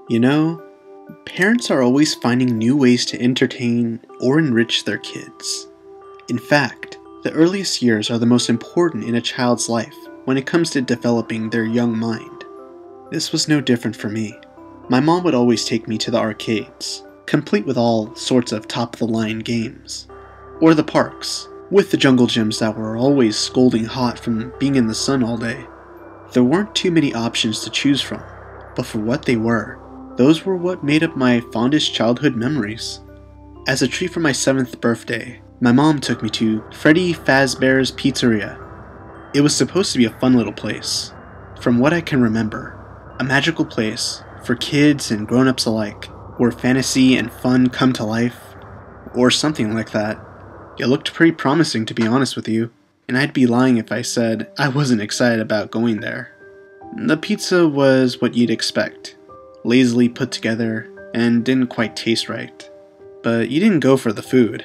You know, parents are always finding new ways to entertain or enrich their kids. In fact, the earliest years are the most important in a child's life when it comes to developing their young mind. This was no different for me. My mom would always take me to the arcades, complete with all sorts of top-of-the-line games. Or the parks, with the jungle gyms that were always scalding hot from being in the sun all day. There weren't too many options to choose from, but for what they were, those were what made up my fondest childhood memories. As a treat for my 7th birthday, my mom took me to Freddy Fazbear's Pizzeria. It was supposed to be a fun little place. From what I can remember, a magical place for kids and grown-ups alike, where fantasy and fun come to life, or something like that. It looked pretty promising, to be honest with you, and I'd be lying if I said I wasn't excited about going there. The pizza was what you'd expect, lazily put together and didn't quite taste right. But you didn't go for the food.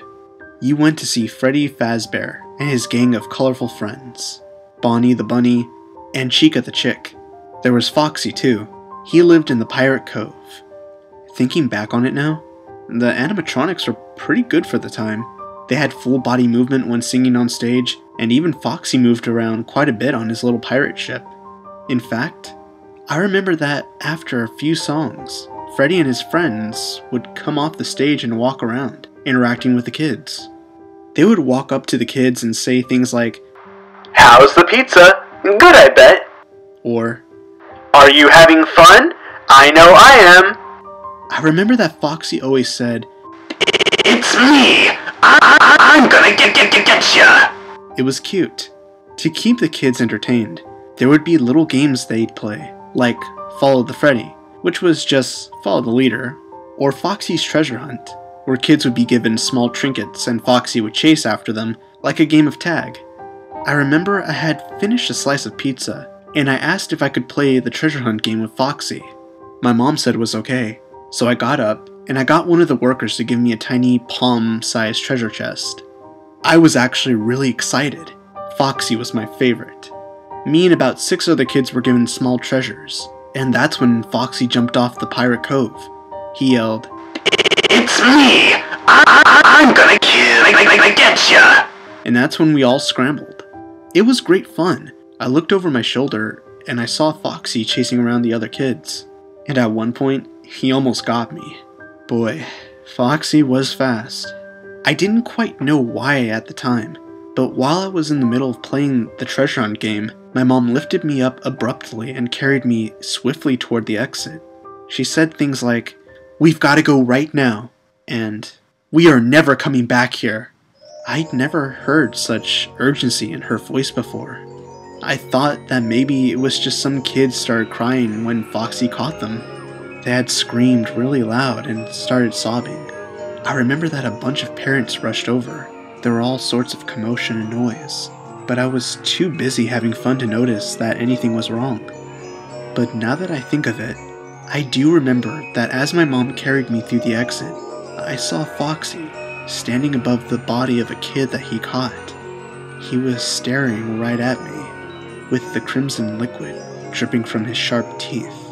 You went to see Freddy Fazbear and his gang of colorful friends, Bonnie the bunny, and Chica the chick. There was Foxy too. He lived in the Pirate Cove. Thinking back on it now, the animatronics were pretty good for the time. They had full body movement when singing on stage, and even Foxy moved around quite a bit on his little pirate ship. In fact, I remember that after a few songs, Freddy and his friends would come off the stage and walk around, interacting with the kids. They would walk up to the kids and say things like, "How's the pizza? Good, I bet." Or, "Are you having fun? I know I am." I remember that Foxy always said, "It's me! I'm gonna get ya!" It was cute. To keep the kids entertained, there would be little games they'd play, like Follow the Freddy, which was just follow the leader, or Foxy's Treasure Hunt, where kids would be given small trinkets and Foxy would chase after them, like a game of tag. I remember I had finished a slice of pizza, and I asked if I could play the treasure hunt game with Foxy. My mom said it was okay, so I got up, and I got one of the workers to give me a tiny palm-sized treasure chest. I was actually really excited. Foxy was my favorite. Me and about 6 other kids were given small treasures, and that's when Foxy jumped off the Pirate Cove. He yelled, "It's me! I'm gonna get ya!" And that's when we all scrambled. It was great fun. I looked over my shoulder, and I saw Foxy chasing around the other kids. And at one point, he almost got me. Boy, Foxy was fast. I didn't quite know why at the time, but while I was in the middle of playing the treasure hunt game, my mom lifted me up abruptly and carried me swiftly toward the exit. She said things like, "We've got to go right now," and "We are never coming back here." I'd never heard such urgency in her voice before. I thought that maybe it was just some kids started crying when Foxy caught them. They had screamed really loud and started sobbing. I remember that a bunch of parents rushed over. There were all sorts of commotion and noise, but I was too busy having fun to notice that anything was wrong. But now that I think of it, I do remember that as my mom carried me through the exit, I saw Foxy standing above the body of a kid that he caught. He was staring right at me, with the crimson liquid dripping from his sharp teeth.